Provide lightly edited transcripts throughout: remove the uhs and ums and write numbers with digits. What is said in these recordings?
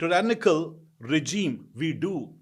tyrannical regime we do।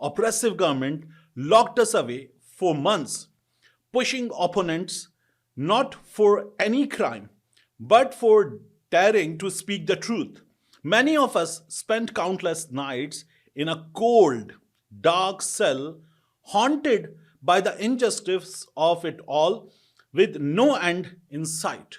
oppressive government locked us away for months, pushing opponents not for any crime but for daring to speak the truth. Many of us spent countless nights in a cold, dark cell, haunted by the injustice of it all, with no end in sight.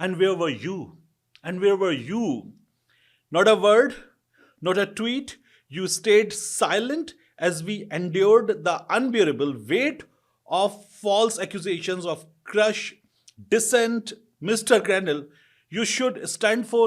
and where were you? And where were you? Not a word, not a tweet. You stayed silent as we endured the unbearable weight of false accusations of crush, dissent. Mr. Grenell, you should stand for,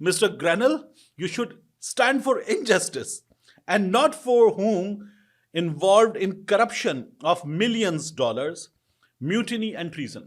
Mr. Grenell, you should stand for injustice and not for whom involved in corruption of millions dollars, mutiny and treason।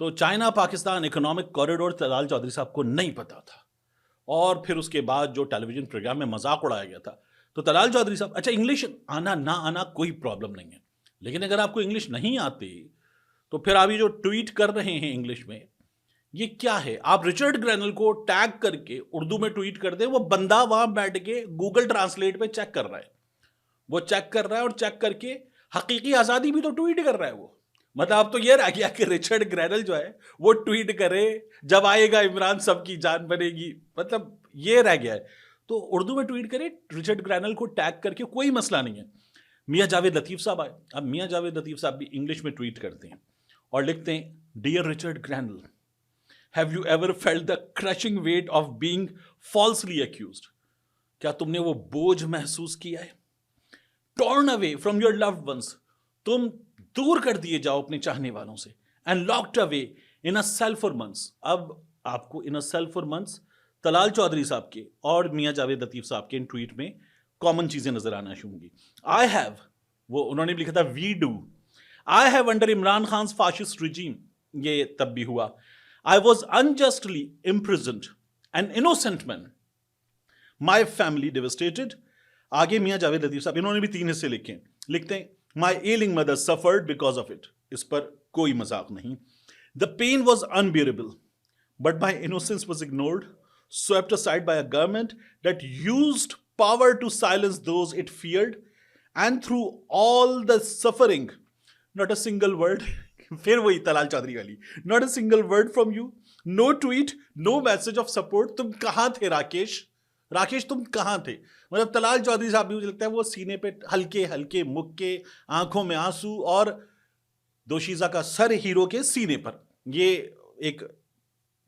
تو China Pakistan economic corridor Talal Chaudhry صاحب کو نہیں پتا تھا، اور پھر اس کے بعد جو ٹیلی ویژن پروگرام میں مذاق اڑایا گیا تھا. تو طلال چودھری صاحب، اچھا انگلش آنا نہ آنا کوئی پرابلم نہیں ہے، لیکن اگر آپ کو انگلش نہیں آتی تو پھر آپ یہ جو ٹویٹ کر رہے ہیں انگلش میں، یہ کیا ہے؟ آپ رچرڈ گرینل کو ٹیگ کر کے اردو میں ٹویٹ کر دیں، وہ بندہ وہاں بیٹھ کے گوگل ٹرانسلیٹ پہ چیک کر رہا ہے، وہ چیک کر رہا ہے، اور چیک کر کے حقیقی آزادی بھی تو ٹویٹ کر رہا ہے وہ. مطلب اب تو یہ رہ گیا کہ رچرڈ گرینل جو ہے وہ ٹویٹ کرے، جب آئے گا عمران سب کی جان بنے گی، مطلب یہ رہ گیا ہے. تو اردو میں ٹویٹ کرے رچرڈ گرینل کو ٹیگ کر کے، کوئی مسئلہ نہیں ہے. میاں جاوید لطیف صاحب آئے، اب میاں جاوید لطیف صاحب بھی انگلش میں ٹویٹ کرتے ہیں اور لکھتے ہیں، dear Richard Grenell, have you ever felt the crushing weight of being falsely accused? کیا تم نے وہ بوجھ محسوس کیا ہے؟ Torn away from your loved ones, تم دور کر دیے جاؤ اپنے چاہنے والوں سے. And locked away in a cell for months. اب آپ کو in a cell for months Talal Chaudhry صاحب کے اور میاں جاوید لطیف صاحب کے ان ٹویٹ میں کامن چیزیں نظر آنا شروع ہوں گی. آئی ہیو، وہ انہوں نے بھی لکھا تھا we do, I have under Imran Khan's fascist regime، یہ تب بھی ہوا. I was unjustly imprisoned, an innocent man. My family devastated. آگے میاں جاوید لطیف صاحب، انہوں نے بھی 3 حصے لکھے، لکھتے ہیں My ailing mother suffered because of it. اس پر کوئی مذاق نہیں. The pain was unbearable, but my innocence was ignored, swept aside by a government that used power to silence those it feared, and through all the suffering, not a single word. پھر وہی طلال چودھری والی، not a single word from you, no tweet, no message of support. تم کہاں تھے راکیش تم کہاں تھے؟ مطلب طلال چودھری صاحب بھی مجھے لگتا ہے وہ سینے پہ ہلکے ہلکے مکے، آنکھوں میں آنسو، اور دوشیزہ کا سر ہیرو کے سینے پر، یہ ایک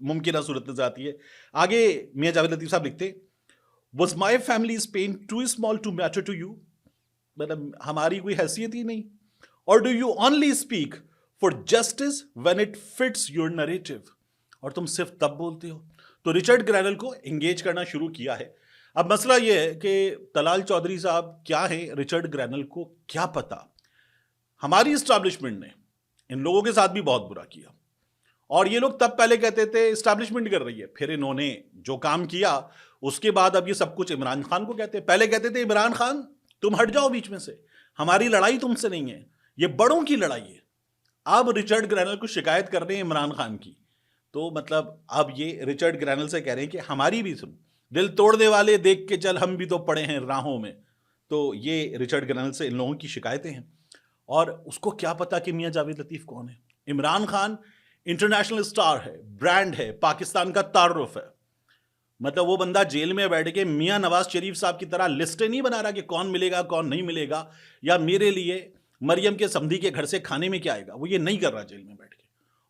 ممکنہ صورت نظر آتی ہے. آگے میاں جاوید لطیف صاحب لکھتے، was my family's pain too small to matter to you؟ مطلب ہماری کوئی حیثیت ہی نہیں. or do you only speak for justice when it fits your narrative؟ اور تم صرف تب بولتے ہو. تو رچرڈ گرینل کو انگیج کرنا شروع کیا ہے. اب مسئلہ یہ ہے کہ طلال چودھری صاحب کیا ہیں، رچرڈ گرینل کو کیا پتا. ہماری اسٹیبلشمنٹ نے ان لوگوں کے ساتھ بھی بہت برا کیا، اور یہ لوگ تب پہلے کہتے تھے اسٹیبلشمنٹ کر رہی ہے، پھر انہوں نے جو کام کیا اس کے بعد اب یہ سب کچھ عمران خان کو کہتے ہیں. پہلے کہتے تھے عمران خان تم ہٹ جاؤ بیچ میں سے، ہماری لڑائی تم سے نہیں ہے، یہ بڑوں کی لڑائی ہے. اب رچرڈ گرینل کو شکایت کر رہے ہیں عمران خان کی. تو مطلب اب یہ رچرڈ گرینل سے کہہ رہے ہیں کہ ہماری بھی سن، دل توڑنے والے دیکھ کے چل، ہم بھی تو پڑے ہیں راہوں میں. تو یہ رچرڈ گرینل سے ان لوگوں کی شکایتیں ہیں. اور اس کو کیا پتا کہ میاں جاوید لطیف کون ہے. عمران خان انٹرنیشنل اسٹار ہے، برانڈ ہے، پاکستان کا تعارف ہے. مطلب وہ بندہ جیل میں بیٹھ کے میاں نواز شریف صاحب کی طرح لسٹیں نہیں بنا رہا کہ کون ملے گا کون نہیں ملے گا، یا میرے لیے مریم کے سمدھی کے گھر سے کھانے میں کیا آئے گا. وہ یہ نہیں کر رہا جیل میں بیٹھ کے.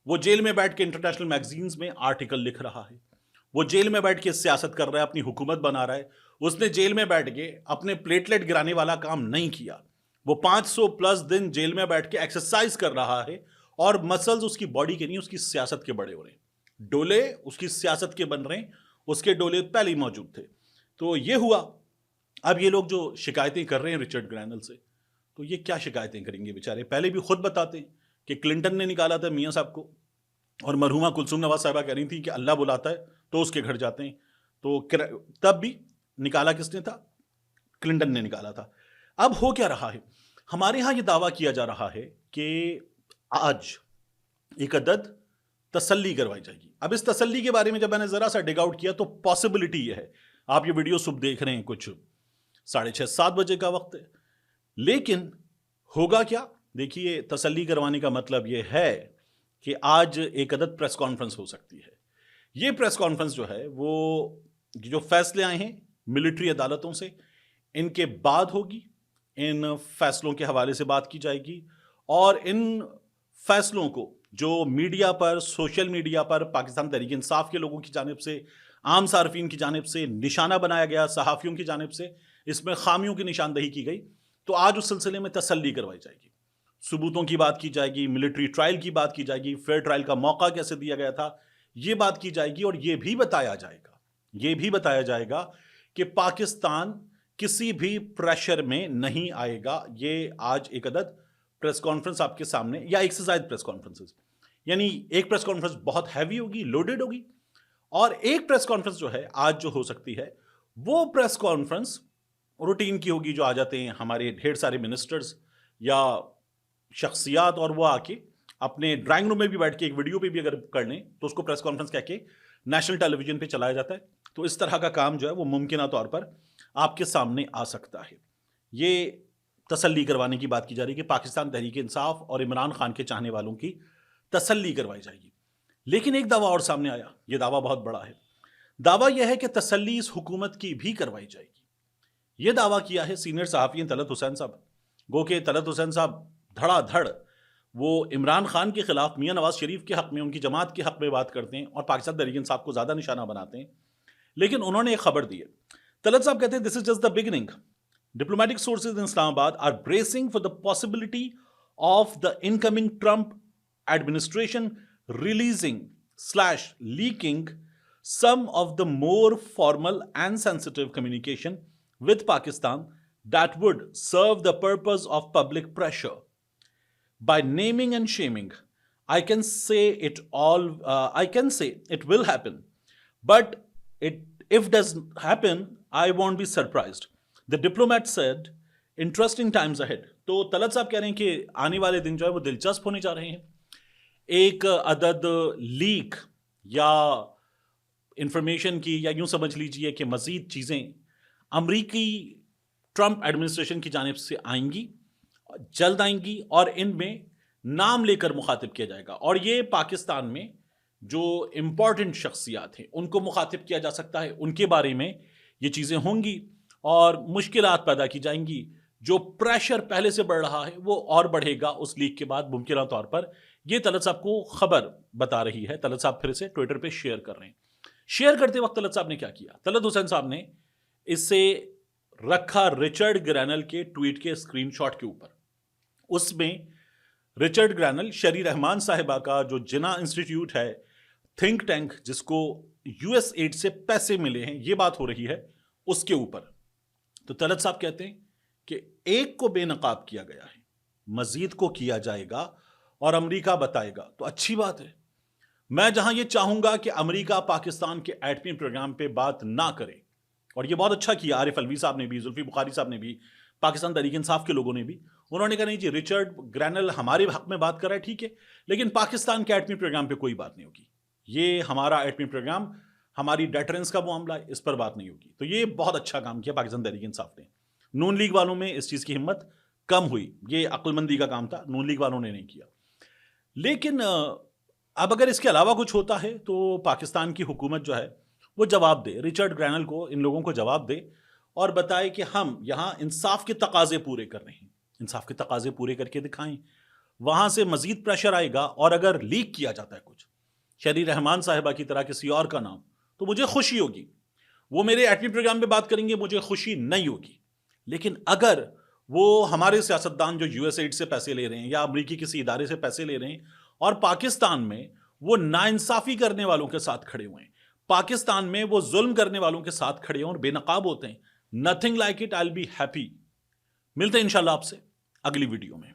وہ جیل میں بیٹھ کے انٹرنیشنل میگزینز میں آرٹیکل لکھ رہا ہے. وہ جیل میں بیٹھ کے سیاست کر رہا ہے، اپنی حکومت بنا رہا ہے. اس نے جیل میں بیٹھ کے اپنے پلیٹلیٹ گرانے والا کام نہیں کیا. وہ 500+ دن جیل میں بیٹھ کے ایکسرسائز کر رہا ہے، اور مسلز اس کی باڈی کے نہیں، اس کی سیاست کے بڑے ہو رہے ہیں. ڈولے اس کی سیاست کے بن رہے ہیں، اس کے ڈولے پہلے ہی موجود تھے. تو یہ ہوا. اب یہ لوگ جو شکایتیں کر رہے ہیں رچرڈ گرینل سے، تو یہ کیا شکایتیں کریں گے بیچارے. پہلے بھی خود بتاتے ہیں کہ کلنٹن نے نکالا تھا میاں صاحب کو، اور مرحومہ کلثوم نواز صاحبہ کہہ رہی تھی کہ اللہ بلاتا ہے تو اس کے گھر جاتے ہیں. تو تب بھی نکالا کس نے تھا؟ کلنٹن نے نکالا تھا. اب ہو کیا رہا ہے؟ ہمارے ہاں یہ دعویٰ کیا جا رہا ہے کہ آج ایک عدد تسلی کروائی جائے گی. اب اس تسلی کے بارے میں جب میں نے ذرا سا ڈگ آؤٹ کیا تو پاسبلٹی یہ ہے، آپ یہ ویڈیو صبح دیکھ رہے ہیں کچھ 6:30-7 بجے کا وقت ہے، لیکن ہوگا کیا؟ دیکھیے، تسلی کروانے کا مطلب یہ ہے کہ آج ایک عدد پریس کانفرنس ہو سکتی ہے. یہ پریس کانفرنس جو ہے وہ جو فیصلے آئے ہیں ملٹری عدالتوں سے، ان کے بعد ہوگی. ان فیصلوں کے حوالے سے بات کی جائے گی، اور ان فیصلوں کو جو میڈیا پر، سوشل میڈیا پر پاکستان تحریک انصاف کے لوگوں کی جانب سے، عام صارفین کی جانب سے نشانہ بنایا گیا، صحافیوں کی جانب سے اس میں خامیوں کی نشاندہی کی گئی. تو آج اس سلسلے میں تسلی کروائی جائے گی، ثبوتوں کی بات کی جائے گی، ملٹری ٹرائل کی بات کی جائے گی، فیئر ٹرائل کا موقع کیسے دیا گیا تھا یہ بات کی جائے گی. اور یہ بھی بتایا جائے گا کہ پاکستان کسی بھی پریشر میں نہیں آئے گا. یہ آج ایک عدد پریس کانفرنس آپ کے سامنے، یا ایک سے زائد پریس کانفرنسز. یعنی ایک پریس کانفرنس بہت ہیوی ہوگی, لوڈڈ ہوگی, اور ایک پریس کانفرنس جو ہے آج جو ہو سکتی ہے وہ پریس کانفرنس روٹین کی ہوگی, جو آ جاتے ہیں ہمارے ڈھیر سارے منسٹرز یا شخصیات, اور وہ آ کے اپنے ڈرائنگ روم میں بھی بیٹھ کے ایک ویڈیو پہ بھی اگر کر لیں تو اس کو پریس کانفرنس کہہ کے نیشنل ٹیلی ویژن پہ چلایا جاتا ہے. تو اس طرح کا کام جو ہے وہ ممکنہ طور پر آپ کے سامنے آ سکتا ہے. یہ تسلی کروانے کی بات کی جا رہی ہے کہ پاکستان تحریک انصاف اور عمران خان کے چاہنے والوں کی تسلی کروائی جائے گی. لیکن ایک دعویٰ اور سامنے آیا, یہ دعویٰ بہت بڑا ہے. دعویٰ یہ ہے کہ تسلی اس حکومت کی بھی کروائی جائے گی. یہ دعویٰ کیا ہے سینئر صحافی طلعت حسین صاحب. گو کہ طلعت حسین صاحب دھڑا دھڑ وہ عمران خان کے خلاف میاں نواز شریف کے حق میں, ان کی جماعت کے حق میں بات کرتے ہیں اور پاکستان تحریک انصاف کو زیادہ نشانہ بناتے ہیں. لیکن انہوں نے ایک خبر دی ہے. طلعت صاحب کہتے ہیں this is just the beginning. Diplomatic sources in Islamabad are bracing for the possibility of the incoming Trump administration releasing/leaking some of the more formal and sensitive communication with Pakistan that would serve the purpose of public pressure. By naming and shaming, I can say it will happen, but if does happen, I won't be surprised. The diplomat said, interesting times ahead. تو طلعت صاحب کہہ رہے ہیں کہ آنے والے دن جو ہے وہ دلچسپ ہونے جا رہے ہیں. ایک عدد لیک یا انفارمیشن کی, یا یوں سمجھ لیجئے کہ مزید چیزیں امریکی ٹرمپ ایڈمنسٹریشن کی جانب سے آئیں گی, جلد آئیں گی, اور ان میں نام لے کر مخاطب کیا جائے گا. اور یہ پاکستان میں جو امپورٹنٹ شخصیات ہیں ان کو مخاطب کیا جا سکتا ہے, ان کے بارے میں یہ چیزیں ہوں گی اور مشکلات پیدا کی جائیں گی. جو پریشر پہلے سے بڑھ رہا ہے وہ اور بڑھے گا اس لیک کے بعد ممکنہ طور پر. یہ طلعت صاحب کو خبر بتا رہی ہے. طلعت صاحب پھر سے ٹویٹر پہ شیئر کر رہے ہیں. شیئر کرتے وقت طلعت صاحب نے کیا کیا, طلعت حسین صاحب نے اس سے رکھا رچرڈ گرینل کے ٹویٹ کے اسکرین شاٹ کے اوپر. اس میں رچرڈ گرینل شری رحمان صاحبہ کا جو جنا انسٹیٹیوٹ ہے, تھنک ٹینک, جس کو یو ایس ایڈ سے پیسے ملے ہیں, یہ بات ہو رہی ہے اس کے اوپر. تو طلعت صاحب کہتے ہیں کہ ایک کو بے نقاب کیا گیا ہے, مزید کو کیا جائے گا اور امریکہ بتائے گا. تو اچھی بات ہے. میں جہاں یہ چاہوں گا کہ امریکہ پاکستان کے ایٹمی پروگرام پہ بات نہ کرے, اور یہ بہت اچھا کیا عارف الوی صاحب نے بھی, زلفی بخاری صاحب نے بھی, پاکستان تحریک انصاف کے لوگوں نے بھی. انہوں نے کہا نہیں جی, رچرڈ گرینل ہمارے حق میں بات کر رہا ہے, ٹھیک ہے, لیکن پاکستان کے ایٹمی پروگرام پہ کوئی بات نہیں ہوگی. یہ ہمارا ایٹمی پروگرام, ہماری ڈیٹرنس کا معاملہ ہے, اس پر بات نہیں ہوگی. تو یہ بہت اچھا کام کیا پاکستان تحریک انصاف نے. نون لیگ والوں میں اس چیز کی ہمت کم ہوئی, یہ عقل مندی کا کام تھا, نون لیگ والوں نے نہیں کیا. لیکن اب اگر اس کے علاوہ کچھ ہوتا ہے تو پاکستان کی حکومت جو ہے وہ جواب دے, رچرڈ گرینل کو, ان لوگوں کو جواب دے اور بتائے کہ ہم یہاں انصاف کے تقاضے پورے کر رہے ہیں. انصاف کے تقاضے پورے کر کے دکھائیں, وہاں سے مزید پریشر آئے گا. اور اگر لیک کیا جاتا ہے کچھ شری رحمان صاحبہ کی طرح کسی اور کا نام, تو مجھے خوشی ہوگی. وہ میرے ایٹمی پروگرام پہ بات کریں گے, مجھے خوشی نہیں ہوگی. لیکن اگر وہ ہمارے سیاستدان جو یو ایس ایڈ سے پیسے لے رہے ہیں یا امریکی کسی ادارے سے پیسے لے رہے ہیں اور پاکستان میں وہ ناانصافی کرنے والوں کے ساتھ کھڑے ہوئے ہیں, پاکستان میں وہ ظلم کرنے والوں کے ساتھ کھڑے ہیں اور بے نقاب ہوتے ہیں, nothing like it, I'll be happy. ملتے ہیں انشاءاللہ آپ سے اگلی ویڈیو میں.